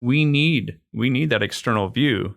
we need that external view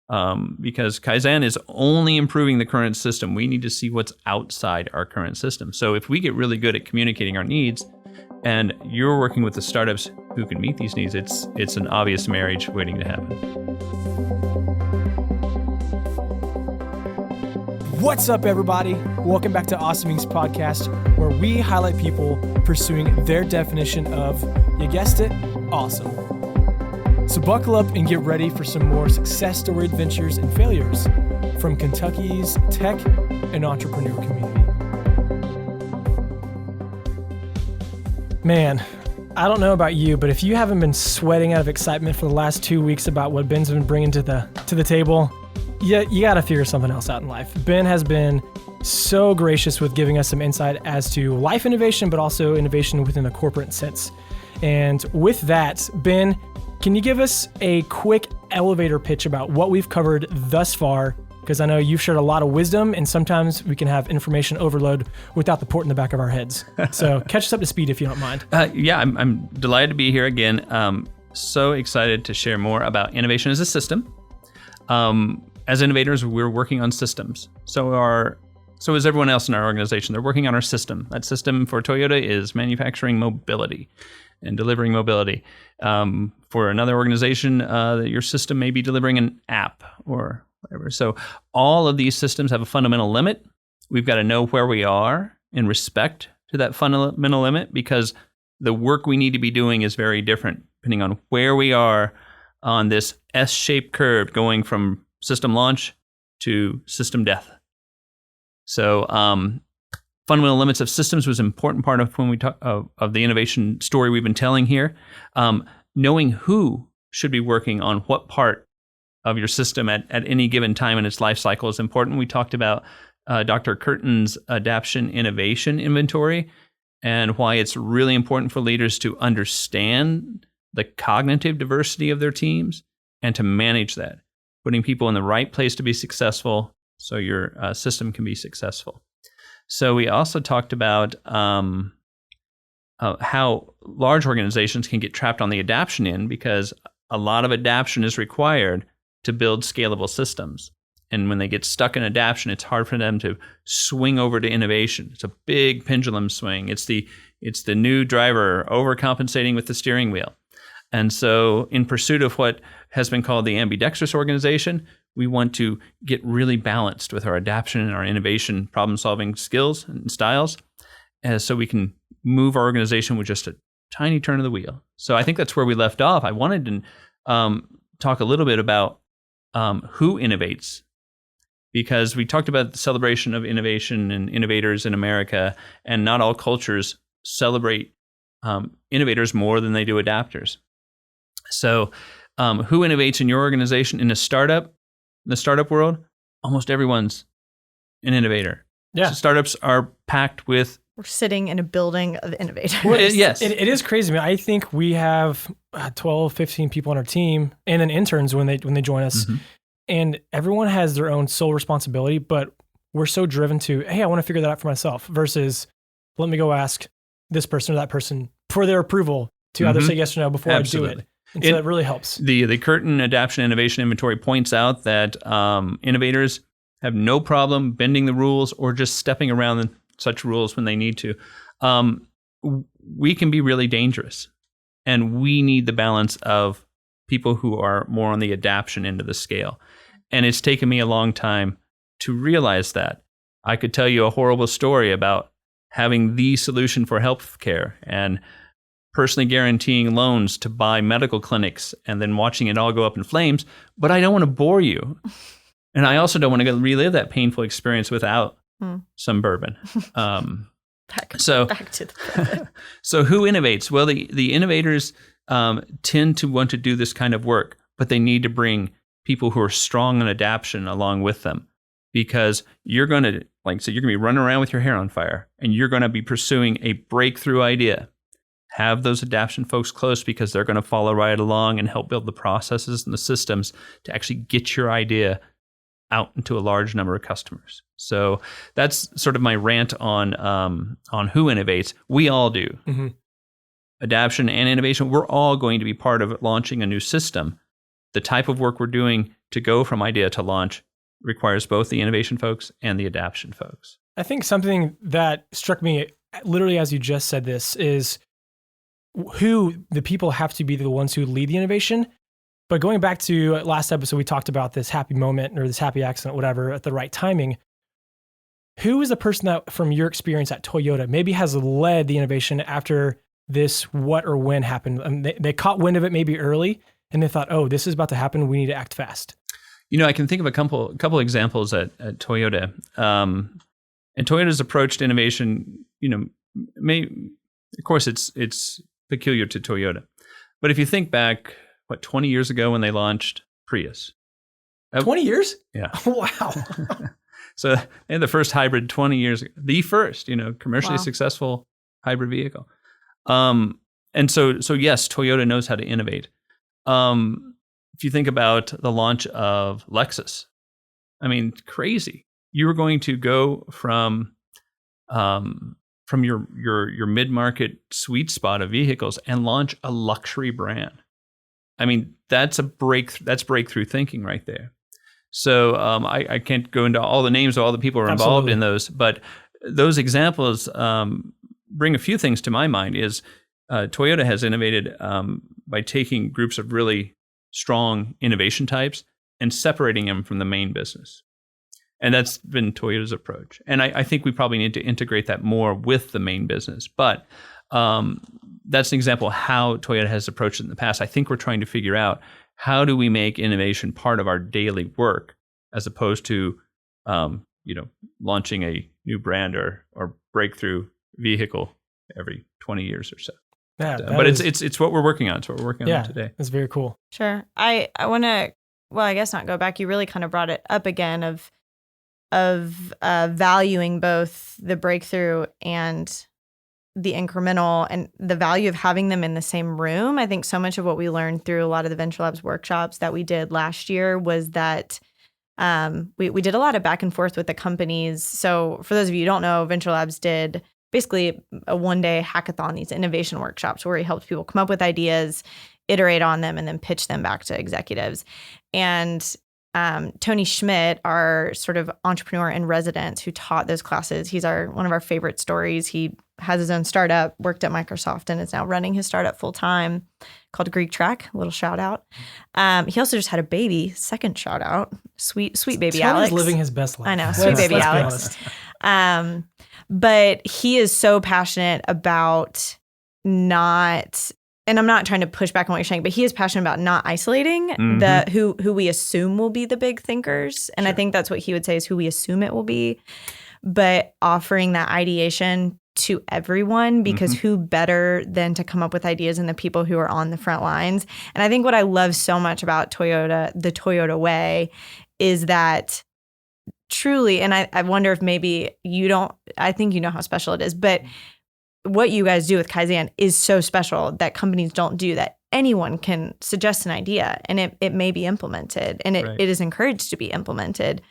because Kaizen is only improving the current system. We need to see what's outside our current system. So if we get really good at communicating our needs, and you're working with the startups who can meet these needs, it's an obvious marriage waiting to happen. What's up, everybody? Welcome back to Awesome Inc.'s podcast, where we highlight people pursuing their definition of, you guessed it, awesome. So buckle up and get ready for some more success story adventures and failures from Kentucky's tech and entrepreneur community. Man, I don't know about you, but if you haven't been sweating out of excitement for the last 2 weeks about what Ben's been bringing to the table, you got to figure something else out in life. Ben has been so gracious with giving us some insight as to life innovation, but also innovation within the corporate sense. And with that, Ben, can you give us a quick elevator pitch about what we've covered thus far? Because I know you've shared a lot of wisdom, and sometimes we can have information overload without the port in the back of our heads. So catch us up to speed if you don't mind. I'm delighted to be here again. So excited to share more about innovation as a system. As innovators, we're working on systems. So is everyone else in our organization. They're working on our system. That system for Toyota is manufacturing mobility and delivering mobility. For another organization, your system may be delivering an app or whatever. So all of these systems have a fundamental limit. We've got to know where we are in respect to that fundamental limit, because the work we need to be doing is very different depending on where we are on this S-shaped curve going from system launch to system death. So fundamental limits of systems was an important part of when we talk of the innovation story we've been telling here. Knowing who should be working on what part of your system at any given time in its life cycle is important. We talked about Dr. Curtin's adaptation innovation inventory and why it's really important for leaders to understand the cognitive diversity of their teams and to manage that, putting people in the right place to be successful so your system can be successful. So we also talked about how large organizations can get trapped on the adaptation end, because a lot of adaptation is required to build scalable systems. And when they get stuck in adaptation, it's hard for them to swing over to innovation. It's a big pendulum swing. It's the new driver overcompensating with the steering wheel. And so in pursuit of what has been called the ambidextrous organization, we want to get really balanced with our adaptation and our innovation problem-solving skills and styles, so we can move our organization with just a tiny turn of the wheel. So I think that's where we left off. I wanted to talk a little bit about who innovates, because we talked about the celebration of innovation and innovators in America, and not all cultures celebrate innovators more than they do adapters. So who innovates in your organization? In the startup world, almost everyone's an innovator. Yeah. So startups are packed with... We're sitting in a building of innovators. Well, yes. It is crazy. I mean, I think we have 12, 15 people on our team, and then interns when they join us. Mm-hmm. And everyone has their own sole responsibility, but we're so driven to, hey, I want to figure that out for myself, versus let me go ask this person or that person for their approval to either say yes or no before Absolutely. I do it. And so that really helps. The Curtin Adaptation Innovation Inventory points out that innovators have no problem bending the rules or just stepping around such rules when they need to. We can be really dangerous, and we need the balance of people who are more on the adaptation end of the scale. And it's taken me a long time to realize that. I could tell you a horrible story about having the solution for healthcare and personally guaranteeing loans to buy medical clinics and then watching it all go up in flames, but I don't want to bore you. And I also don't want to relive that painful experience without some bourbon. Back to the bourbon. So who innovates? Well, the innovators tend to want to do this kind of work, but they need to bring people who are strong in adaptation along with them, because you're going to, you're going to be running around with your hair on fire, and you're going to be pursuing a breakthrough idea. Have those adaptation folks close, because they're going to follow right along and help build the processes and the systems to actually get your idea out into a large number of customers. So that's sort of my rant on who innovates. We all do. Mm-hmm. adaptation and innovation, we're all going to be part of launching a new system. The type of work we're doing to go from idea to launch requires both the innovation folks and the adaptation folks. I think something that struck me literally as you just said this is who the people have to be the ones who lead the innovation. But going back to last episode, we talked about this happy moment or this happy accident, whatever, at the right timing. Who is the person that, from your experience at Toyota, maybe has led the innovation after this what or when happened? And they caught wind of it maybe early, and they thought, oh, this is about to happen. We need to act fast. I can think of a couple examples at Toyota. And Toyota's approach to innovation, of course, it's peculiar to Toyota. But if you think back, 20 years ago when they launched Prius. 20 years? Yeah. Wow. So they had the first hybrid 20 years ago. The first, commercially successful hybrid vehicle. And so yes, Toyota knows how to innovate. If you think about the launch of Lexus, crazy. You were going to go from your mid-market sweet spot of vehicles and launch a luxury brand. That's breakthrough thinking right there. So I can't go into all the names of all the people who are involved in those, but those examples bring a few things to my mind. Is Toyota has innovated by taking groups of really strong innovation types and separating them from the main business. And that's been Toyota's approach. And I think we probably need to integrate that more with the main business. But that's an example of how Toyota has approached it in the past. I think we're trying to figure out how do we make innovation part of our daily work as opposed to launching a new brand or breakthrough vehicle every 20 years or so. Yeah, but it's what we're working on. It's what we're working on today. That's very cool. Sure. I want to, I guess not go back. You really kind of brought it up again of valuing both the breakthrough and the incremental and the value of having them in the same room. I think so much of what we learned through a lot of the Venture Labs workshops that we did last year was that we did a lot of back and forth with the companies. So for those of you who don't know, Venture Labs did basically a one-day hackathon, these innovation workshops where he helped people come up with ideas, iterate on them, and then pitch them back to executives. And Tony Schmidt, our sort of entrepreneur in residence who taught those classes, he's one of our favorite stories. He has his own startup, worked at Microsoft, and is now running his startup full time called Greek Track. A little shout out. He also just had a baby. Second shout out. Sweet baby Alex. Tony's living his best life. I know, sweet baby Alex. But he is so passionate about not. And I'm not trying to push back on what you're saying, but he is passionate about not isolating the who we assume will be the big thinkers. And I think that's what he would say is who we assume it will be, but offering that ideation to everyone, because who better than to come up with ideas than the people who are on the front lines. And I think what I love so much about Toyota, the Toyota way, is that truly, and I wonder if maybe you don't, I think you know how special it is, but what you guys do with Kaizen is so special that companies don't do, that anyone can suggest an idea and it may be implemented, and it is encouraged to be implemented,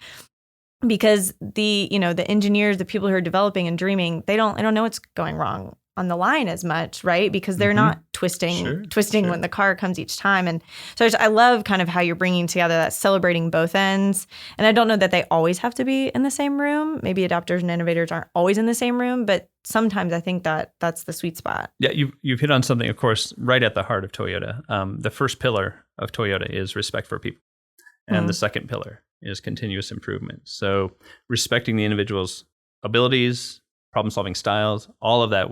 because the engineers, the people who are developing and dreaming, they don't know what's going wrong on the line as much, right? Because they're not twisting when the car comes each time. And so I love kind of how you're bringing together that, celebrating both ends. And I don't know that they always have to be in the same room. Maybe adapters and innovators aren't always in the same room, but sometimes I think that's the sweet spot. Yeah, you've hit on something, of course, right at the heart of Toyota. The first pillar of Toyota is respect for people. And the second pillar is continuous improvement. So respecting the individual's abilities, problem-solving styles, all of that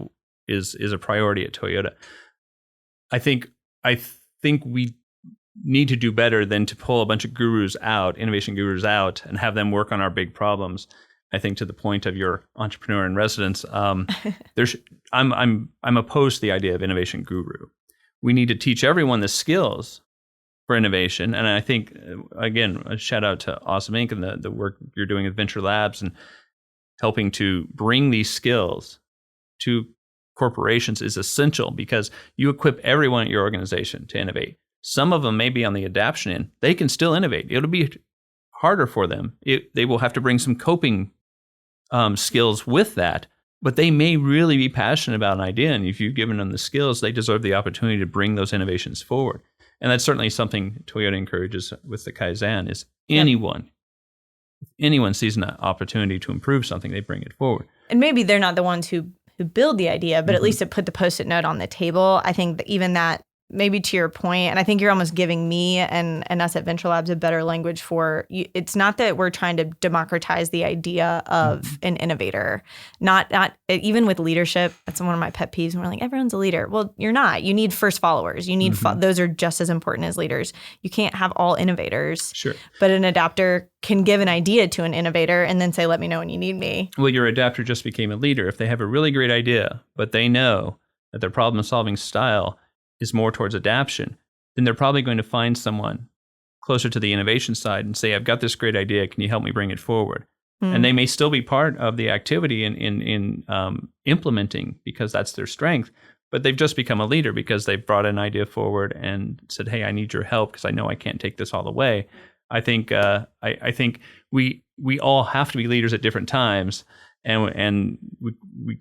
is a priority at Toyota. I think we need to do better than to pull a bunch of innovation gurus out, and have them work on our big problems. I think, to the point of your entrepreneur in residence, I'm opposed to the idea of innovation guru. We need to teach everyone the skills for innovation. And I think, again, a shout out to Awesome Inc. and the work you're doing with Venture Labs and helping to bring these skills to corporations is essential, because you equip everyone at your organization to innovate. Some of them may be on the adaptation end. They can still innovate. It'll be harder for them. They will have to bring some coping skills with that, But they may really be passionate about an idea, and if you've given them the skills, they deserve the opportunity to bring those innovations forward. And that's certainly something Toyota encourages with the Kaizen is anyone, if anyone sees an opportunity to improve something, they bring it forward. And maybe they're not the ones who build the idea, but at least it put the Post-it note on the table. I think that even that, maybe to your point, and I think you're almost giving me and us at Venture Labs a better language for, it's not that we're trying to democratize the idea of an innovator. Not even with leadership, that's one of my pet peeves. And we're like, everyone's a leader. Well, you're not. You need first followers. You need, those are just as important as leaders. You can't have all innovators. Sure. But an adapter can give an idea to an innovator and then say, let me know when you need me. Well, your adapter just became a leader. If they have a really great idea, but they know that their problem-solving style is more towards adaptation, then they're probably going to find someone closer to the innovation side and say, I've got this great idea. Can you help me bring it forward? And they may still be part of the activity in implementing because that's their strength, but they've just become a leader because they've brought an idea forward and said, hey, I need your help because I know I can't take this all the way. I think I think we all have to be leaders at different times, and we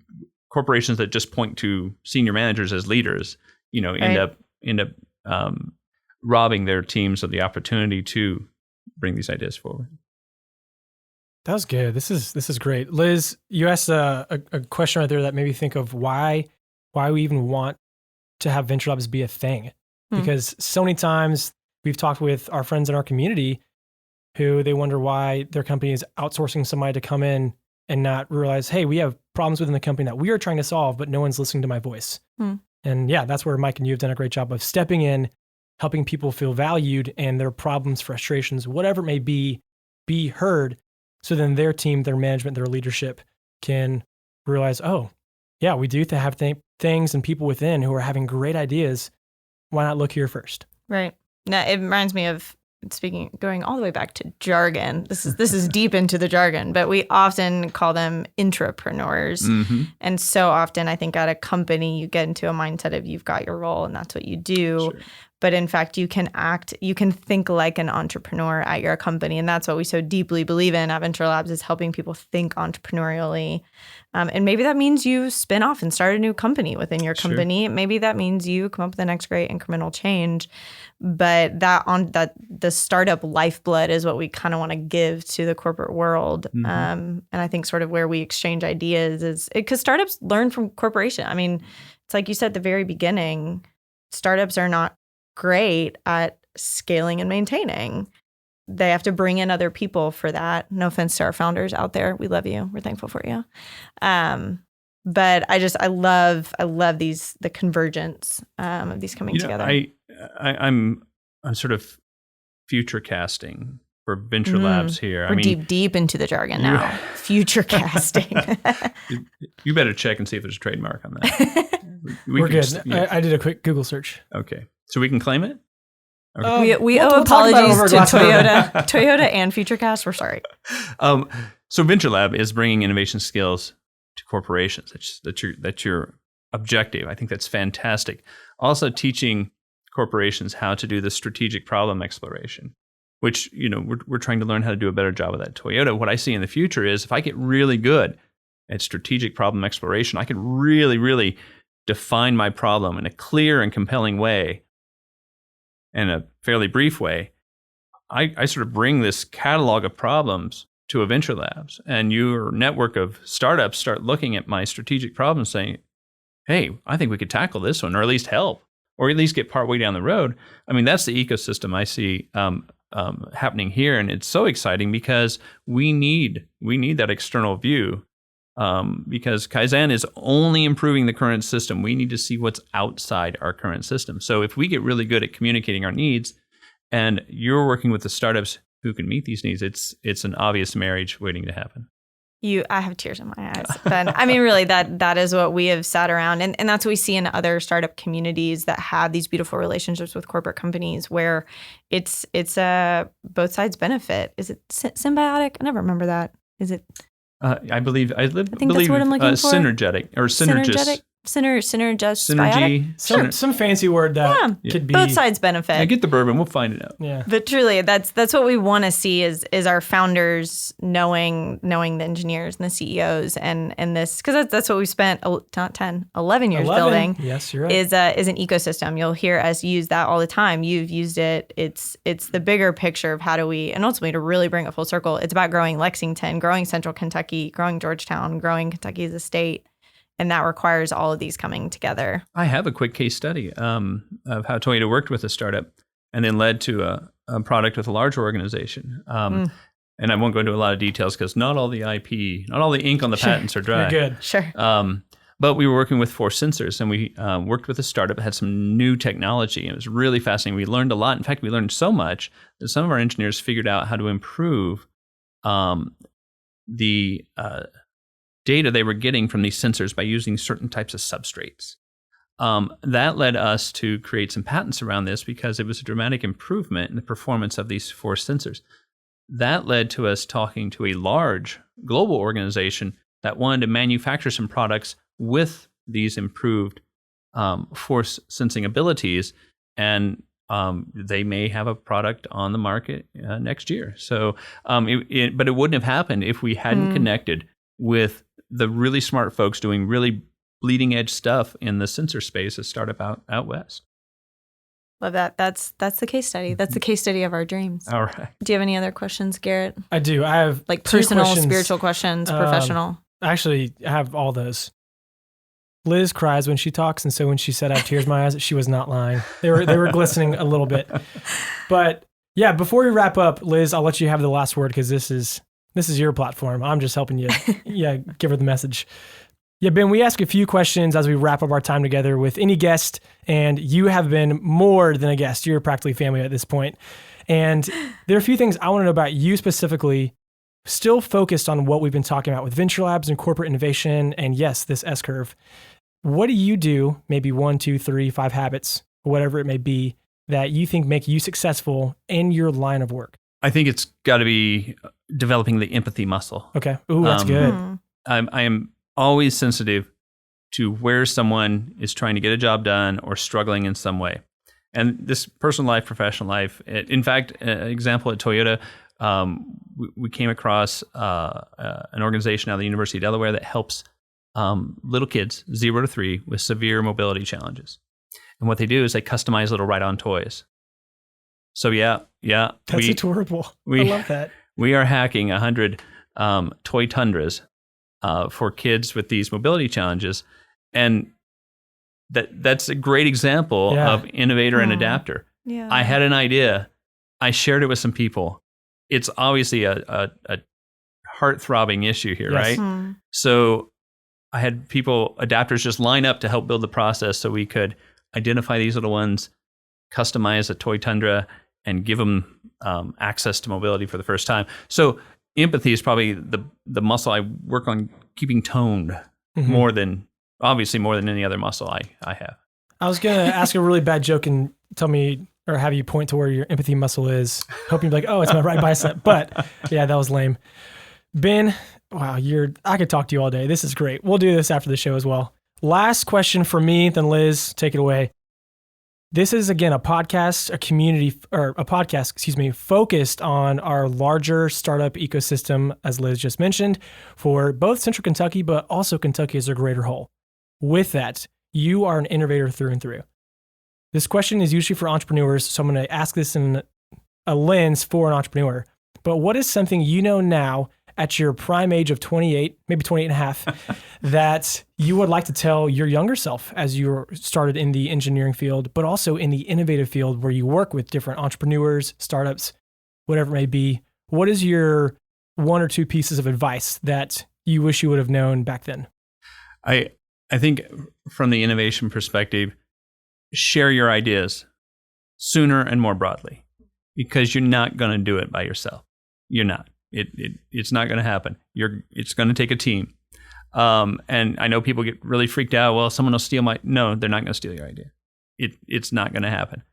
corporations that just point to senior managers as leaders, end up robbing their teams of the opportunity to bring these ideas forward. That was good. This is great. Liz, you asked a question right there that made me think of why we even want to have Venture Labs be a thing. Because so many times we've talked with our friends in our community who they wonder why their company is outsourcing somebody to come in and not realize, hey, we have problems within the company that we are trying to solve, but no one's listening to my voice. And yeah, that's where Mike and you have done a great job of stepping in, helping people feel valued and their problems, frustrations, whatever it may be heard. So then their team, their management, their leadership can realize, oh, yeah, we do have things and people within who are having great ideas. Why not look here first? Right. Now, it reminds me of going all the way back to jargon. This is deep into the jargon, but we often call them intrapreneurs. And so often I think at a company, you get into a mindset of you've got your role and that's what you do. Sure. But in fact, you can think like an entrepreneur at your company. And that's what we so deeply believe in at Venture Labs is helping people think entrepreneurially. And maybe that means you spin off and start a new company within your company. Sure. Maybe that means you come up with the next great incremental change. But that the startup lifeblood is what we kind of want to give to the corporate world. And I think sort of where we exchange ideas is because startups learn from corporation. I mean, it's like you said at the very beginning, startups are not great at scaling and maintaining. They have to bring in other people for that. No offense to our founders out there. We love you. We're thankful for you. But I love the convergence of these coming together. I'm sort of future casting for Venture Labs here. We're deep into the jargon now. Future casting. You better check and see if there's a trademark on that. We're good. I did a quick Google search. Okay. So we can claim it? Okay. We owe apologies to Toyota and FutureCast. We're sorry. So Venture Lab is bringing innovation skills to corporations. That's your objective. I think that's fantastic. Also teaching corporations how to do the strategic problem exploration, which we're trying to learn how to do a better job of that at Toyota. What I see in the future is if I get really good at strategic problem exploration, I can really, really define my problem in a clear and compelling way, in a fairly brief way. I sort of bring this catalog of problems to a Venture Labs, and your network of startups start looking at my strategic problems saying, hey, I think we could tackle this one, or at least help, or at least get partway down the road. I mean, that's the ecosystem I see happening here, and it's so exciting because we need that external view. Because Kaizen is only improving the current system. We need to see what's outside our current system. So if we get really good at communicating our needs, and you're working with the startups who can meet these needs, it's an obvious marriage waiting to happen. I have tears in my eyes. But I mean, really, that is what we have sat around. And that's what we see in other startup communities that have these beautiful relationships with corporate companies where it's both sides benefit. Is it symbiotic? I never remember that. Is it? I believe that's what I'm looking for. Synergetic or synergistic. Synergistic. Some fancy word that could be Both sides benefit. I get the bourbon. We'll find it out. Yeah. But truly, that's what we want to see is our founders knowing the engineers and the CEOs and this, because that's what we spent not 10, 11 years building. Yes, you're right. Is an ecosystem. You'll hear us use that all the time. You've used it. It's the bigger picture of how do we, and ultimately to really bring it full circle, it's about growing Lexington, growing Central Kentucky, growing Georgetown, growing Kentucky as a state. And that requires all of these coming together. I have a quick case study of how Toyota worked with a startup and then led to a product with a large organization. And I won't go into a lot of details because not all the IP, not all the ink on the patents are dry. You're good. Sure. But we were working with force sensors, and we worked with a startup that had some new technology. And it was really fascinating. We learned a lot. In fact, we learned so much that some of our engineers figured out how to improve the data they were getting from these sensors by using certain types of substrates. That led us to create some patents around this because it was a dramatic improvement in the performance of these force sensors. That led to us talking to a large global organization that wanted to manufacture some products with these improved force sensing abilities, and they may have a product on the market next year. So, but it wouldn't have happened if we hadn't connected with the really smart folks doing really bleeding edge stuff in the sensor space, a startup out west. Love that. That's the case study. That's the case study of our dreams. All right. Do you have any other questions, Garrett? I do. I have Like two personal, questions. spiritual questions, professional. Actually, I have all those. Liz cries when she talks, and so when she said I have tears in my eyes, she was not lying. They were glistening a little bit. But yeah, before we wrap up, Liz, I'll let you have the last word because this is your platform. I'm just helping you give her the message. Yeah, Ben, we ask a few questions as we wrap up our time together with any guest, and you have been more than a guest. You're practically family at this point. And there are a few things I want to know about you specifically, still focused on what we've been talking about with Venture Labs and corporate innovation, and yes, this S-curve. What do you do, maybe 1, 2, 3, 5 habits, whatever it may be, that you think make you successful in your line of work? I think it's got to be developing the empathy muscle. Okay. Ooh, that's good. I am always sensitive to where someone is trying to get a job done or struggling in some way. And this personal life, professional life, in fact, an example at Toyota, we came across an organization out of the University of Delaware that helps little kids, 0 to 3, with severe mobility challenges. And what they do is they customize little ride-on toys. So yeah. That's adorable. I love that. We are hacking 100 toy tundras for kids with these mobility challenges. And that's a great example of innovator and adapter. Yeah. I had an idea. I shared it with some people. It's obviously a heart-throbbing issue here, right? So I had adapters just line up to help build the process so we could identify these little ones, customize a toy tundra, and give them access to mobility for the first time. So empathy is probably the muscle I work on keeping toned more than any other muscle I have. I was going to ask a really bad joke and tell me or have you point to where your empathy muscle is, hoping you'd be like, oh, it's my right bicep. But yeah, that was lame. Ben, wow, I could talk to you all day. This is great. We'll do this after the show as well. Last question for me, then Liz, take it away. This is, again, a podcast, focused on our larger startup ecosystem, as Liz just mentioned, for both Central Kentucky, but also Kentucky as a greater whole. With that, you are an innovator through and through. This question is usually for entrepreneurs, so I'm going to ask this in a lens for an entrepreneur. But what is something you know now at your prime age of 28, maybe 28 and a half, that you would like to tell your younger self as you started in the engineering field, but also in the innovative field where you work with different entrepreneurs, startups, whatever it may be? What is your 1 or 2 pieces of advice that you wish you would have known back then? I think from the innovation perspective, share your ideas sooner and more broadly, because you're not going to do it by yourself. You're not. It's not going to happen. It's going to take a team. And I know people get really freaked out. Well, someone will steal no, they're not going to steal your idea. It's not going to happen.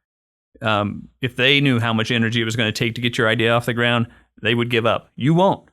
If they knew how much energy it was going to take to get your idea off the ground, they would give up. You won't,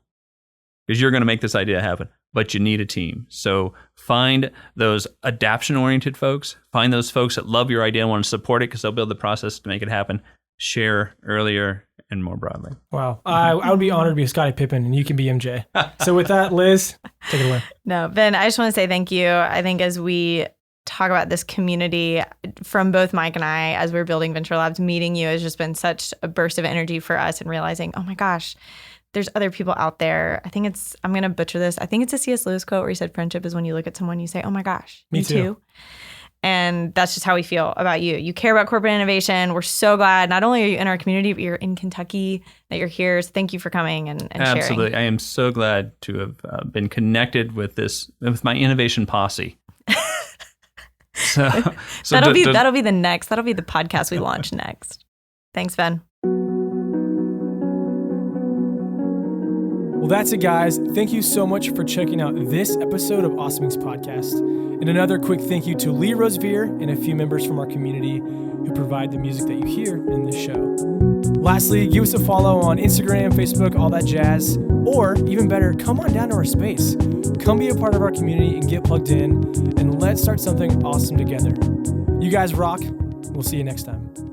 because you're going to make this idea happen. but you need a team. So find those adaptation-oriented folks. Find those folks that love your idea and want to support it because they'll build the process to make it happen. Share earlier and more broadly. Wow. I would be honored to be Scottie Pippen, and you can be MJ. So with that, Liz, take it away. No, Ben, I just want to say thank you. I think as we talk about this community from both Mike and I, as we're building Venture Labs, meeting you has just been such a burst of energy for us and realizing, oh my gosh, there's other people out there. I think it's, I'm going to butcher this. I think it's a C.S. Lewis quote where he said, friendship is when you look at someone and you say, oh my gosh, me too. And that's just how we feel about you. You care about corporate innovation. We're so glad. Not only are you in our community, but you're in Kentucky, that you're here. So thank you for coming and sharing. Absolutely. I am so glad to have been connected with with my innovation posse. So that'll be the podcast we launch next. Thanks, Ben. Well, that's it, guys. Thank you so much for checking out this episode of Awesome Inc.'s podcast. And another quick thank you to Lee Rosevere and a few members from our community who provide the music that you hear in this show. Lastly, give us a follow on Instagram, Facebook, all that jazz. Or, even better, come on down to our space. Come be a part of our community and get plugged in, and let's start something awesome together. You guys rock. We'll see you next time.